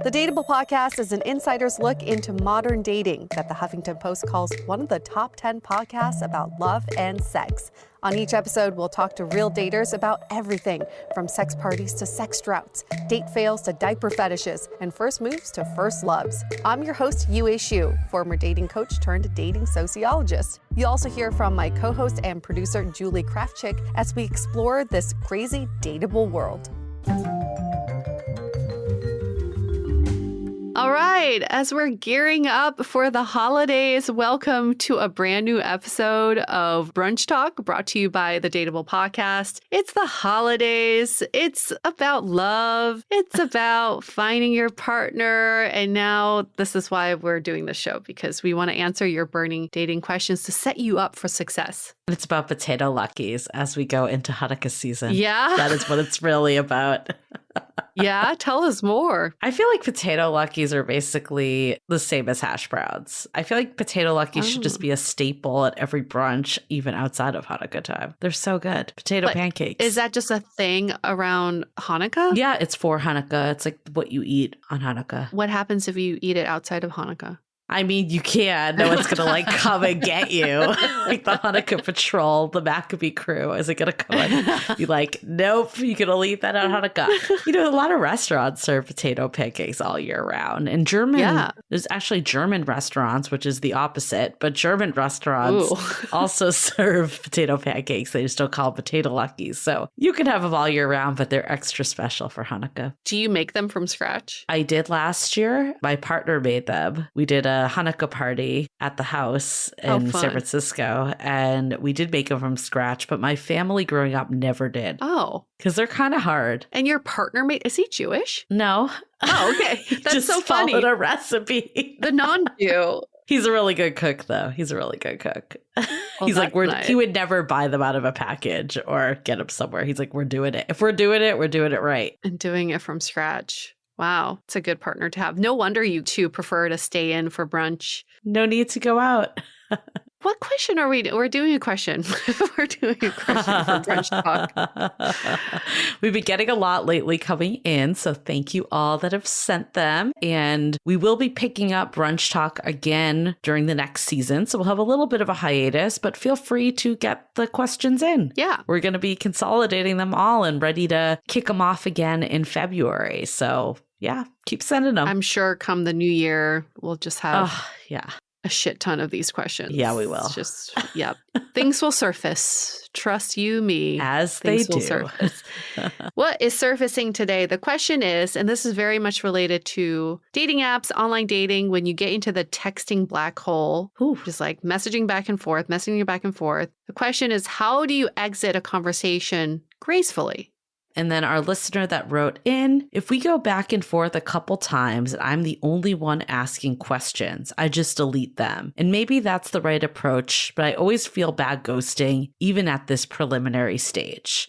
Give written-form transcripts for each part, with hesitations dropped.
The Dateable podcast is an insider's look into modern dating that the Huffington Post calls one of the top 10 podcasts about love and sex. On each episode, we'll talk to real daters about everything from sex parties to sex droughts, date fails to diaper fetishes, and first moves to first loves. I'm your host, Yue Xu, former dating coach turned dating sociologist. You'll also hear from my co-host and producer, Julie Krafchick, as we explore this crazy dateable world. All right, as we're gearing up for the holidays, welcome to a brand new episode of Brunch Talk brought to you by the Dateable podcast. It's the holidays. It's about love. It's about finding your partner. And now this is why we're doing this show, because we want to answer your burning dating questions to set you up for success. It's about potato luckies as we go into Hanukkah season. Yeah. That is what it's really about. Yeah, tell us more. I feel like potato luckies are basically the same as hash browns. I feel like potato luckies should just be a staple at every brunch, even outside of Hanukkah time. They're so good. Potato pancakes. Is that just a thing around Hanukkah? Yeah, it's for Hanukkah. It's like what you eat on Hanukkah. What happens if you eat it outside of Hanukkah? I mean, you can. No one's going to come and get you. Like the Hanukkah patrol, the Maccabee crew isn't going to come and be like, nope, you can only eat that on Hanukkah. A lot of restaurants serve potato pancakes all year round. And there's actually German restaurants, which is the opposite. But German restaurants also serve potato pancakes. They just don't call them potato luckies. So you can have them all year round, but they're extra special for Hanukkah. Do you make them from scratch? I did last year. My partner made them. We did a Hanukkah party at the house in San Francisco, and we did make them from scratch, but my family growing up never did. Oh. Because they're kind of hard. And your partner is he Jewish? No. Oh, okay. That's just so funny. Followed a recipe. The non-Jew. He's a really good cook, though. He's a really good cook. He's like, nice. He would never buy them out of a package or get them somewhere. He's like, we're doing it. If we're doing it right. And doing it from scratch. Wow, it's a good partner to have. No wonder you two prefer to stay in for brunch. No need to go out. What question are we? We're doing a question. We're doing a question for Brunch Talk. We've been getting a lot lately coming in, so thank you all that have sent them. And we will be picking up Brunch Talk again during the next season, so we'll have a little bit of a hiatus, but feel free to get the questions in. Yeah. We're going to be consolidating them all and ready to kick them off again in February. So yeah, keep sending them. I'm sure come the new year, we'll just have a shit ton of these questions. Yeah, we will. It's just, things will surface. Trust you, me. As things they will do. Surface. What is surfacing today? The question is, and this is very much related to dating apps, online dating, when you get into the texting black hole, just like messaging back and forth. The question is, how do you exit a conversation gracefully? And then our listener that wrote in, if we go back and forth a couple times and I'm the only one asking questions, I just delete them. And maybe that's the right approach, but I always feel bad ghosting, even at this preliminary stage.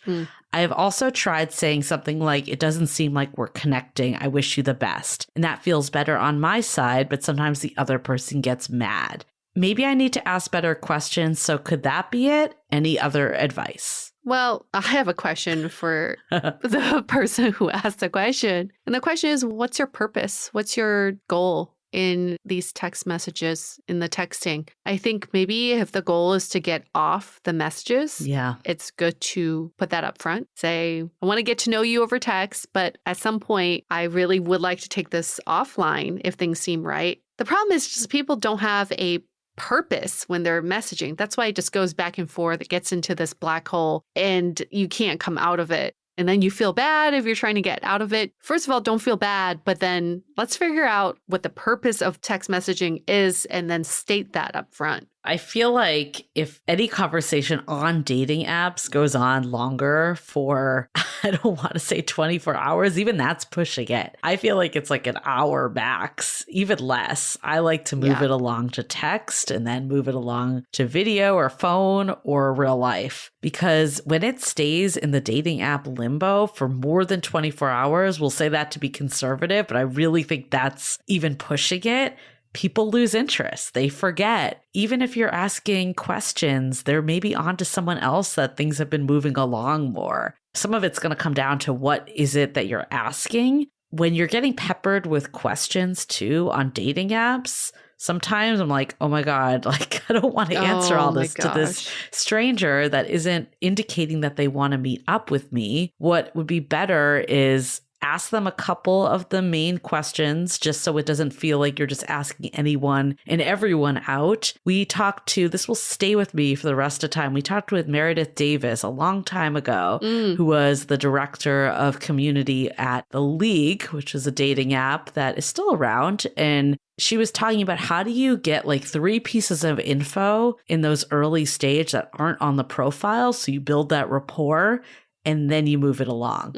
I have also tried saying something like, it doesn't seem like we're connecting. I wish you the best. And that feels better on my side, but sometimes the other person gets mad. Maybe I need to ask better questions. So could that be it? Any other advice? Well, I have a question for the person who asked the question. And the question is, what's your purpose? What's your goal in these text messages, in the texting? I think maybe if the goal is to get off the messages, it's good to put that up front. Say, I want to get to know you over text, but at some point, I really would like to take this offline if things seem right. The problem is just people don't have a purpose when they're messaging. That's why it just goes back and forth. It gets into this black hole and you can't come out of it. And then you feel bad if you're trying to get out of it. First of all, don't feel bad, but then let's figure out what the purpose of text messaging is and then state that up front. I feel like if any conversation on dating apps goes on longer for, I don't want to say 24 hours, even that's pushing it. I feel like it's like an hour max, even less. I like to move it along to text and then move it along to video or phone or real life. Because when it stays in the dating app limbo for more than 24 hours, we'll say that to be conservative, but I really think that's even pushing it. People lose interest. They forget. Even if you're asking questions, they're maybe on to someone else that things have been moving along more. Some of it's going to come down to what is it that you're asking. when you're getting peppered with questions too on dating apps, sometimes I'm like, oh my God, like I don't want to answer all this to this stranger that isn't indicating that they want to meet up with me. What would be better is ask them a couple of the main questions just so it doesn't feel like you're just asking anyone and everyone out. This will stay with me for the rest of the time. We talked with Meredith Davis a long time ago, who was the director of community at The League, which is a dating app that is still around. And she was talking about how do you get like 3 pieces of info in those early stage that aren't on the profile. So you build that rapport and then you move it along.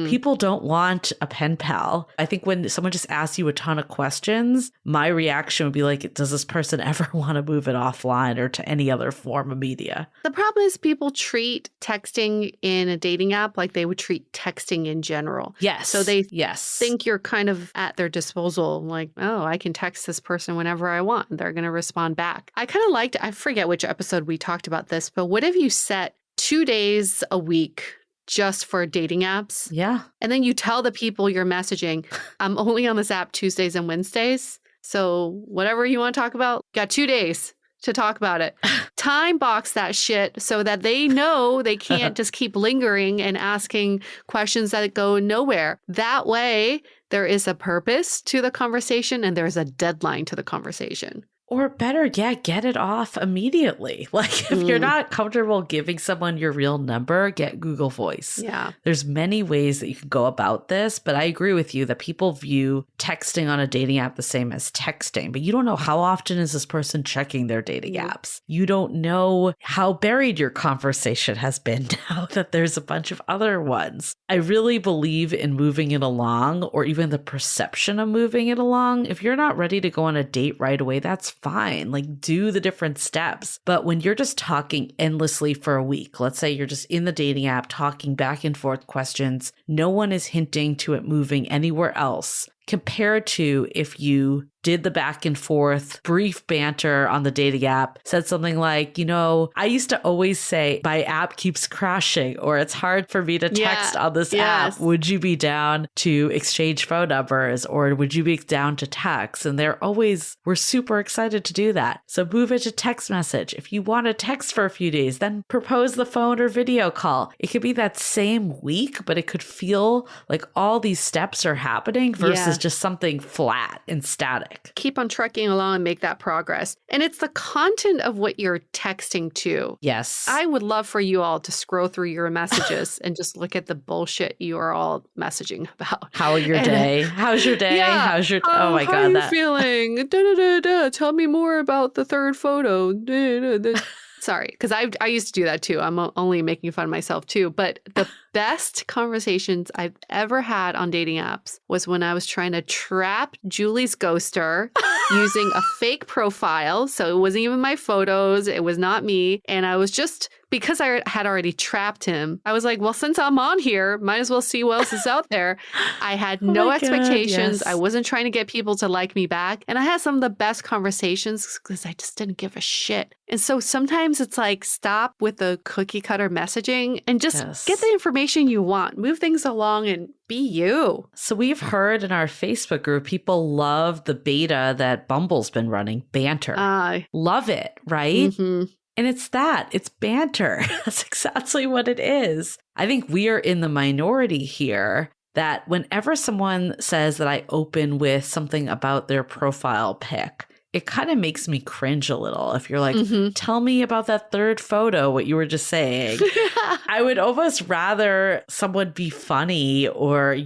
People don't want a pen pal. I think when someone just asks you a ton of questions, my reaction would be like, does this person ever want to move it offline or to any other form of media? The problem is people treat texting in a dating app like they would treat texting in general. Yes. So they think you're kind of at their disposal. Like, oh, I can text this person whenever I want. They're going to respond back. I kind of liked, I forget which episode we talked about this, but what if you set 2 days a week just for dating apps? Yeah. And then you tell the people you're messaging, I'm only on this app Tuesdays and Wednesdays. So whatever you want to talk about, got 2 days to talk about it. Time box that shit so that they know they can't just keep lingering and asking questions that go nowhere. That way, there is a purpose to the conversation and there's a deadline to the conversation. Or better, get it off immediately. Like if you're not comfortable giving someone your real number, get Google Voice. Yeah. There's many ways that you can go about this, but I agree with you that people view texting on a dating app the same as texting, but you don't know how often is this person checking their dating apps. You don't know how buried your conversation has been now that there's a bunch of other ones. I really believe in moving it along, or even the perception of moving it along. If you're not ready to go on a date right away, that's fine. Like do the different steps. But when you're just talking endlessly for a week, let's say you're just in the dating app talking back and forth questions, no one is hinting to it moving anywhere else. Compared to if you did the back and forth brief banter on the dating app, said something like, I used to always say my app keeps crashing or it's hard for me to text on this app. Would you be down to exchange phone numbers or would you be down to text? And we're super excited to do that. So move it to text message. If you want to text for a few days, then propose the phone or video call. It could be that same week, but it could feel like all these steps are happening versus just something flat and static. Keep on trucking along and make that progress. And it's the content of what you're texting to. Yes. I would love for you all to scroll through your messages and just look at the bullshit you are all messaging about. How are your day? How's your day? Yeah. How's your oh my God. How are you feeling? Tell me more about the third photo. Sorry, because I used to do that too. I'm only making fun of myself too. But the best conversations I've ever had on dating apps was when I was trying to trap Julie's ghoster using a fake profile. So it wasn't even my photos. It was not me. And I was just, because I had already trapped him, I was like, well, since I'm on here, might as well see what else is out there. I had no expectations. Yes. I wasn't trying to get people to like me back. And I had some of the best conversations because I just didn't give a shit. And so sometimes it's like, stop with the cookie cutter messaging and just get the information you want. Move things along and be you. So we've heard in our Facebook group, people love the beta that Bumble's been running, banter. Love it, right? Mm-hmm. And it's banter. That's exactly what it is. I think we are in the minority here that whenever someone says that I open with something about their profile pic, it kind of makes me cringe a little. If you're like, tell me about that third photo, what you were just saying. I would almost rather someone be funny or,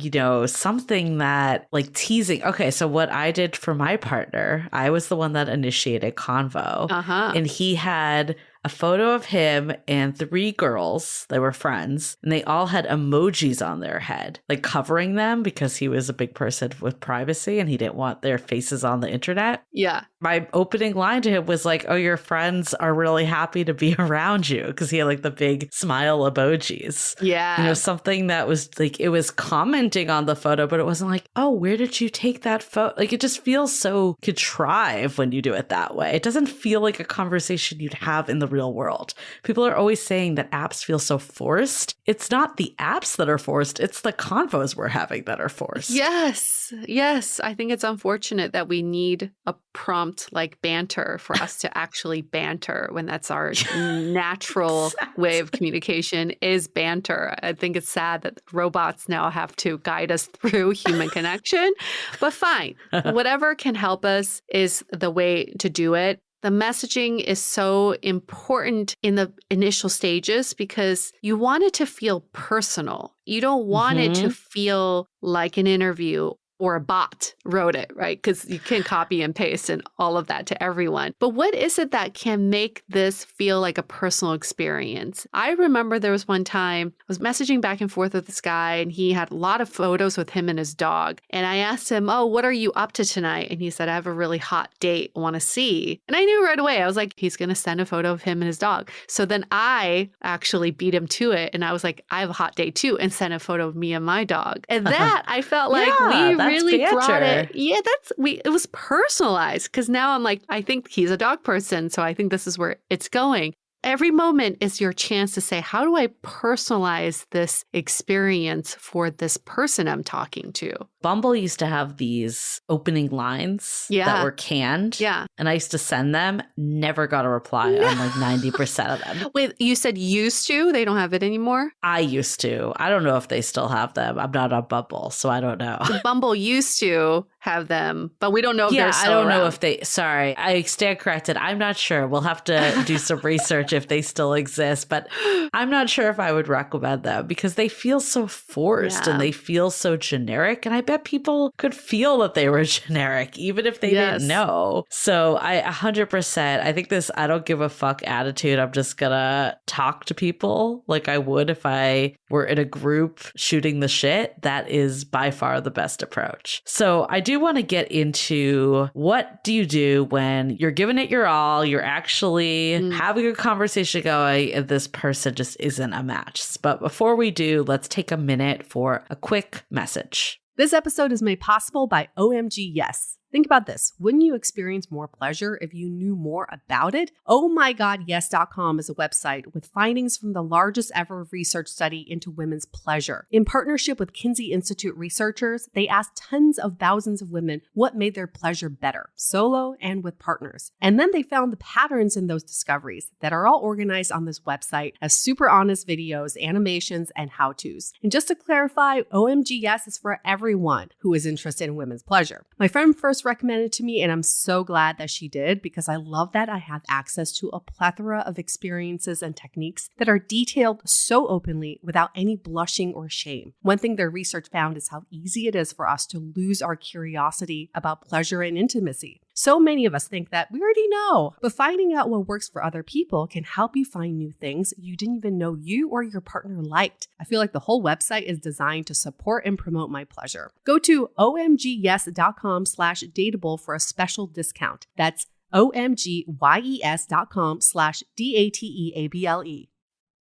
something that like teasing. Okay, so what I did for my partner, I was the one that initiated convo. And he had a photo of him and 3 girls that were friends, and they all had emojis on their head, like covering them because he was a big person with privacy and he didn't want their faces on the internet. Yeah. My opening line to him was like, oh, your friends are really happy to be around you, because he had like the big smile emojis. Yeah. Something that was like, it was commenting on the photo, but it wasn't like, oh, where did you take that photo? Like, it just feels so contrived when you do it that way. It doesn't feel like a conversation you'd have in the real world. People are always saying that apps feel so forced. It's not the apps that are forced, it's the convos we're having that are forced. Yes. Yes. I think it's unfortunate that we need a prompt like banter for us to actually banter when that's our natural way of communication is banter. I think it's sad that robots now have to guide us through human connection, but fine. Whatever can help us is the way to do it. The messaging is so important in the initial stages because you want it to feel personal. You don't want it to feel like an interview or a bot wrote it, right? Because you can copy and paste and all of that to everyone. But what is it that can make this feel like a personal experience? I remember there was one time I was messaging back and forth with this guy and he had a lot of photos with him and his dog. And I asked him, oh, what are you up to tonight? And he said, I have a really hot date I want to see. And I knew right away, I was like, he's going to send a photo of him and his dog. So then I actually beat him to it. And I was like, I have a hot date too, and sent a photo of me and my dog. And that I felt like we really brought it. Yeah, it was personalized because now I'm like, I think he's a dog person. So I think this is where it's going. Every moment is your chance to say, how do I personalize this experience for this person I'm talking to? Bumble used to have these opening lines that were canned. Yeah. And I used to send them, never got a reply on like 90% of them. Wait, you said used to? They don't have it anymore? I used to. I don't know if they still have them. I'm not on Bumble, so I don't know. Bumble used to have them, but we don't know if they're still I don't around. know if they, sorry, I stand corrected. I'm not sure. We'll have to do some research if they still exist, but I'm not sure if I would recommend them because they feel so forced and they feel so generic. And I bet people could feel that they were generic, even if they didn't know. So I 100%, I think this I don't give a fuck attitude. I'm just gonna talk to people like I would if I were in a group shooting the shit. That is by far the best approach. So I do want to get into what do you do when you're giving it your all, you're actually having a conversation going, and this person just isn't a match. But before we do, let's take a minute for a quick message. This episode is made possible by OMG Yes. Think about this. Wouldn't you experience more pleasure if you knew more about it? OhMyGodYes.com is a website with findings from the largest ever research study into women's pleasure. In partnership with Kinsey Institute researchers, they asked tens of thousands of women what made their pleasure better, solo and with partners. And then they found the patterns in those discoveries that are all organized on this website as super honest videos, animations, and how-tos. And just to clarify, OMG Yes is for everyone who is interested in women's pleasure. My friend first recommended to me, and I'm so glad that she did because I love that I have access to a plethora of experiences and techniques that are detailed so openly without any blushing or shame. One thing their research found is how easy it is for us to lose our curiosity about pleasure and intimacy. So many of us think that we already know, but finding out what works for other people can help you find new things you didn't even know you or your partner liked. I feel like the whole website is designed to support and promote my pleasure. Go to omgyes.com/dateable for a special discount. That's omgyes.com/dateable.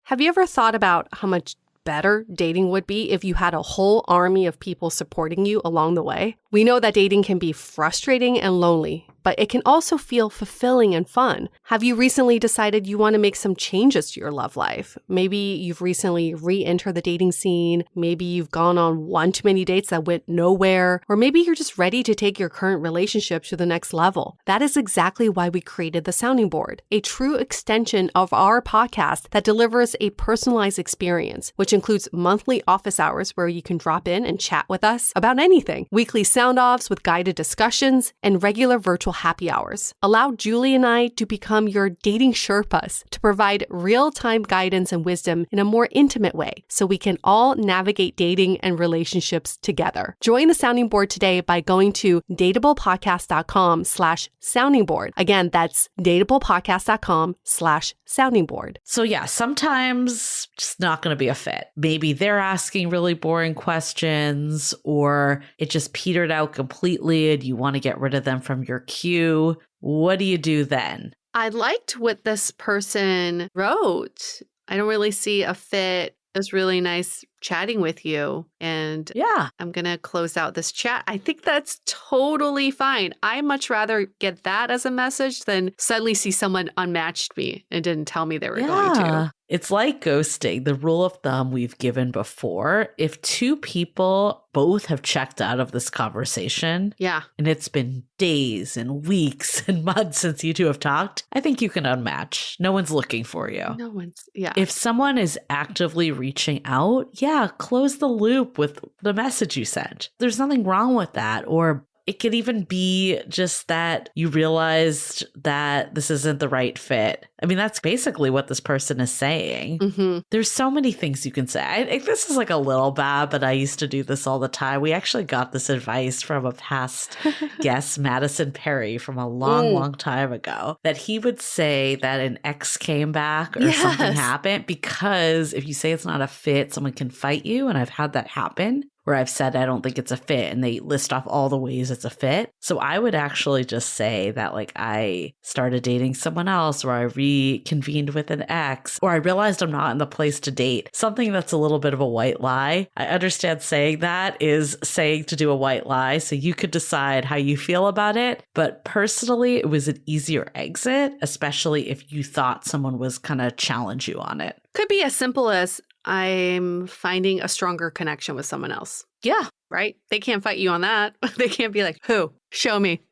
Have you ever thought about how much better dating would be if you had a whole army of people supporting you along the way? We know that dating can be frustrating and lonely, but it can also feel fulfilling and fun. Have you recently decided you want to make some changes to your love life? Maybe you've recently re-entered the dating scene. Maybe you've gone on one too many dates that went nowhere. Or maybe you're just ready to take your current relationship to the next level. That is exactly why we created the Sounding Board, a true extension of our podcast that delivers a personalized experience, which includes monthly office hours where you can drop in and chat with us about anything, weekly sound-offs with guided discussions, and regular virtual happy hours. Allow Julie and I to become your dating Sherpas to provide real-time guidance and wisdom in a more intimate way so we can all navigate dating and relationships together. Join the Sounding Board today by going to dateablepodcast.com/sounding board. Again, that's dateablepodcast.com/sounding board. So yeah, sometimes just not going to be a fit. Maybe they're asking really boring questions or it just petered out completely and you want to get rid of them from your queue. What do you do then? I liked what this person wrote. I don't really see a fit. It was really nice chatting with you. And Yeah. I'm going to close out this chat. I think that's totally fine. I much rather get that as a message than suddenly see someone unmatched me and didn't tell me they were going to. It's like ghosting. The rule of thumb we've given before, if two people both have checked out of this conversation, and it's been days and weeks and months since you two have talked, I think you can unmatch. No one's looking for you. No one's, If someone is actively reaching out, close the loop with the message you sent. There's nothing wrong with that. Or it could even be just that you realized that this isn't the right fit. I mean, that's basically what this person is saying. Mm-hmm. There's so many things you can say. I think this is like a little bad, but I used to do this all the time. We actually got this advice from a past guest, Madison Perry, from a long time ago, that he would say that an ex came back or something happened, because if you say it's not a fit, someone can fight you. And I've had that happen, where I've said, I don't think it's a fit, and they list off all the ways it's a fit. So I would actually just say that, like, I started dating someone else, or I reconvened with an ex, or I realized I'm not in the place to date. Something that's a little bit of a white lie. I understand saying that is saying to do a white lie, so you could decide how you feel about it. But personally, it was an easier exit, especially if you thought someone was going to challenge you on it. Could be as simple as, I'm finding a stronger connection with someone else. Yeah. Right? They can't fight you on that. They can't be like, who? Show me.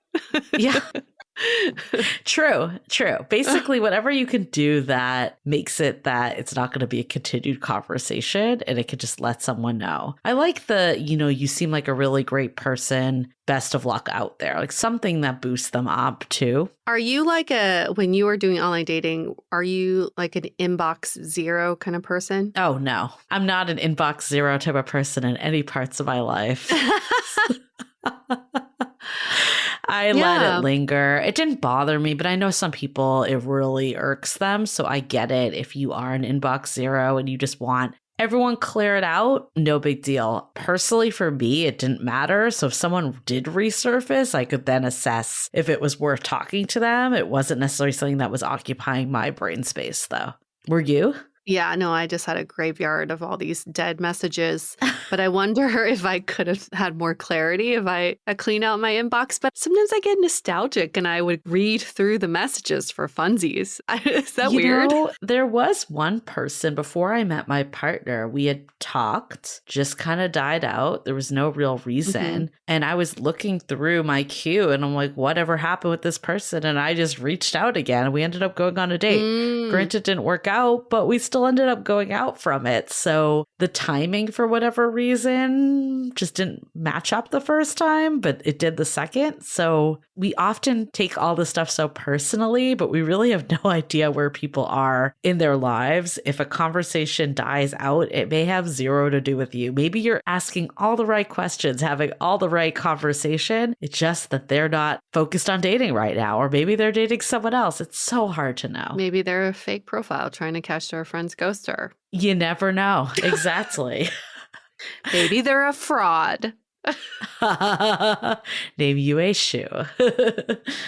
Yeah. True. Basically, whatever you can do that makes it that it's not going to be a continued conversation, and it could just let someone know. I like you seem like a really great person. Best of luck out there. Like something that boosts them up too. Are you like when you are doing online dating, are you like an inbox zero kind of person? Oh, no. I'm not an inbox zero type of person in any parts of my life. I let it linger. It didn't bother me, but I know some people, it really irks them. So I get it. If you are an inbox zero and you just want everyone clear it out, no big deal. Personally, for me, it didn't matter. So if someone did resurface, I could then assess if it was worth talking to them. It wasn't necessarily something that was occupying my brain space, though. Were you? Yeah, no, I just had a graveyard of all these dead messages. But I wonder if I could have had more clarity if I clean out my inbox. But sometimes I get nostalgic and I would read through the messages for funsies. Is that weird? There was one person before I met my partner. We had talked, just kind of died out. There was no real reason. Mm-hmm. And I was looking through my queue and I'm like, whatever happened with this person? And I just reached out again. We ended up going on a date. Granted, it didn't work out, but we still ended up going out from it. So the timing, for whatever reason, just didn't match up the first time, but it did the second. So we often take all this stuff so personally, but we really have no idea where people are in their lives. If a conversation dies out, it may have zero to do with you. Maybe you're asking all the right questions, having all the right conversation. It's just that they're not focused on dating right now, or maybe they're dating someone else. It's so hard to know. Maybe they're a fake profile trying to catch their friend's ghoster. You never know. Exactly. Maybe they're a fraud. Name you a shoe.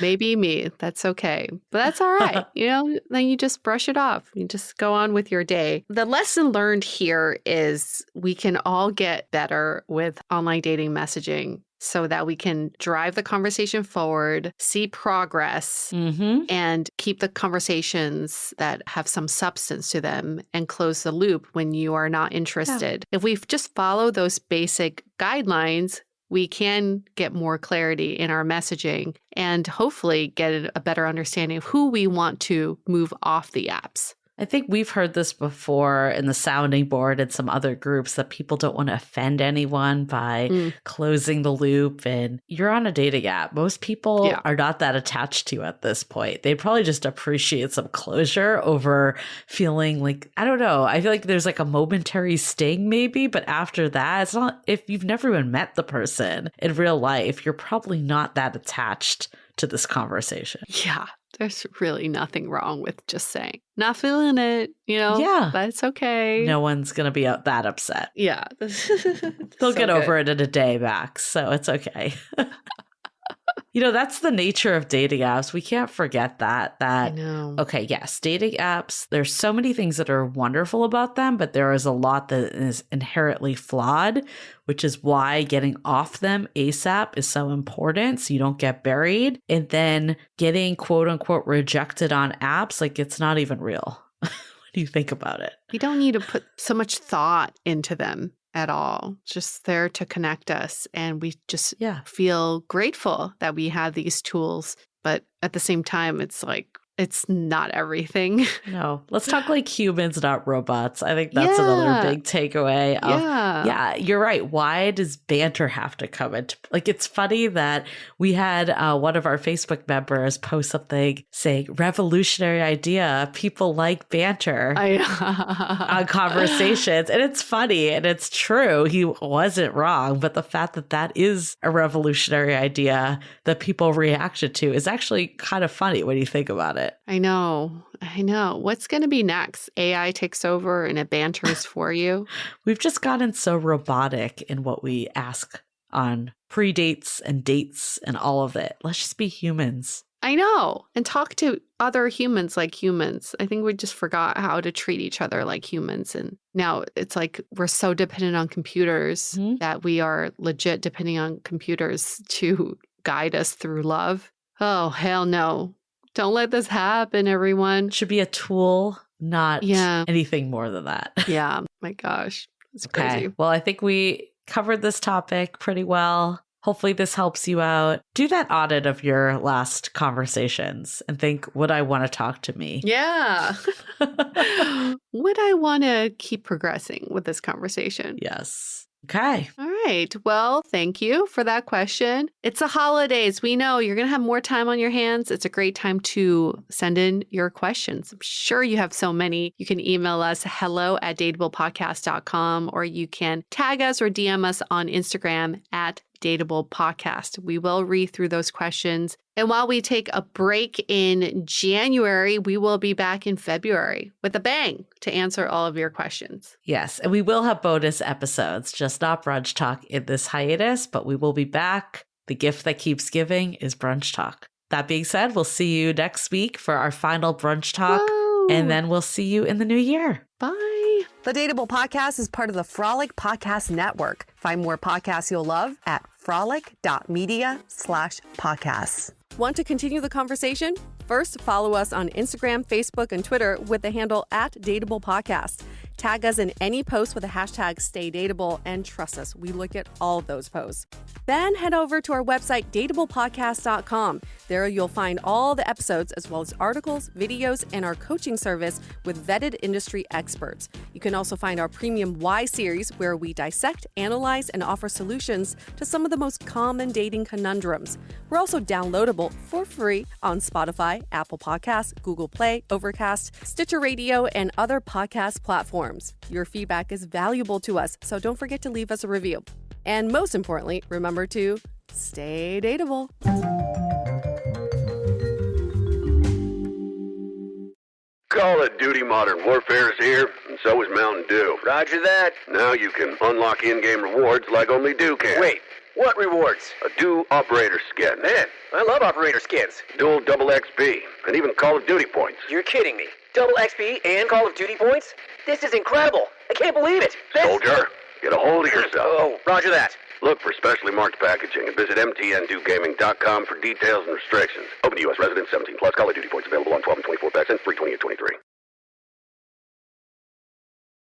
Maybe me. That's okay. But that's all right. Then you just brush it off. You just go on with your day. The lesson learned here is we can all get better with online dating messaging so that we can drive the conversation forward, see progress, and keep the conversations that have some substance to them and close the loop when you are not interested. Yeah. If we just follow those basic guidelines, we can get more clarity in our messaging and hopefully get a better understanding of who we want to move off the apps. I think we've heard this before in the sounding board and some other groups that people don't want to offend anyone by closing the loop. And you're on a dating app. Most people are not that attached to you at this point. They'd probably just appreciate some closure over feeling like, I don't know. I feel like there's like a momentary sting maybe, but after that, it's not, if you've never even met the person in real life, you're probably not that attached to this conversation. Yeah. There's really nothing wrong with just saying, not feeling it, but it's okay. No one's going to be that upset. Yeah. They'll get over it in a day, Max. So it's okay. That's the nature of dating apps. We can't forget that. I know. Okay, yes, dating apps, there's so many things that are wonderful about them, but there is a lot that is inherently flawed, which is why getting off them ASAP is so important so you don't get buried. And then getting quote unquote rejected on apps, like it's not even real. What do you think about it? We don't need to put so much thought into them at all. Just there to connect us. And we just feel grateful that we have these tools. But at the same time, it's like, it's not everything. No, let's talk like humans, not robots. I think that's another big takeaway. Yeah, you're right. Why does banter have to come into? Like, it's funny that we had one of our Facebook members post something saying, "Revolutionary idea. People like banter on conversations," and it's funny and it's true. He wasn't wrong, but the fact that that is a revolutionary idea that people reacted to is actually kind of funny when you think about it. I know. What's going to be next? AI takes over and it banters for you. We've just gotten so robotic in what we ask on pre-dates and dates and all of it. Let's just be humans. I know. And talk to other humans like humans. I think we just forgot how to treat each other like humans. And now it's like we're so dependent on computers that we are legit depending on computers to guide us through love. Oh, hell no. Don't let this happen, everyone. It should be a tool, not anything more than that. Yeah. My gosh. It's crazy. Well, I think we covered this topic pretty well. Hopefully this helps you out. Do that audit of your last conversations and think, would I want to talk to me? Yeah. Would I want to keep progressing with this conversation? Yes. Okay. All right. Well, thank you for that question. It's the holidays. We know you're going to have more time on your hands. It's a great time to send in your questions. I'm sure you have so many. You can email us hello@dateablepodcast.com, or you can tag us or DM us on Instagram at Dateable Podcast. We will read through those questions. And while we take a break in January, we will be back in February with a bang to answer all of your questions. Yes. And we will have bonus episodes, just not brunch talk in this hiatus, but we will be back. The gift that keeps giving is brunch talk. That being said, we'll see you next week for our final brunch talk. Whoa. And then we'll see you in the new year. Bye. The Dateable Podcast is part of the Frolic Podcast Network. Find more podcasts you'll love at frolic.media/podcasts. Want to continue the conversation? First, follow us on Instagram, Facebook, and Twitter with the handle @Dateable Podcast. Tag us in any post with the hashtag StayDateable, and trust us, we look at all of those posts. Then head over to our website, dateablepodcast.com. There you'll find all the episodes as well as articles, videos, and our coaching service with vetted industry experts. You can also find our premium Why series, where we dissect, analyze, and offer solutions to some of the most common dating conundrums. We're also downloadable for free on Spotify, Apple Podcasts, Google Play, Overcast, Stitcher Radio, and other podcast platforms. Your feedback is valuable to us, so don't forget to leave us a review. And most importantly, remember to stay dateable. Call of Duty Modern Warfare is here, and so is Mountain Dew. Roger that. Now you can unlock in-game rewards like only Dew can. Wait, what rewards? A Dew Operator Skin. Man, I love operator skins. Dual double XP, and even Call of Duty points. You're kidding me. Double XP and Call of Duty points? This is incredible. I can't believe it. Soldier, get a hold of yourself. Oh, roger that. Look for specially marked packaging and visit mtndewgaming.com for details and restrictions. Open to U.S. residents 17 plus. Call of Duty points available on 12 and 24 packs and free 20 and 23.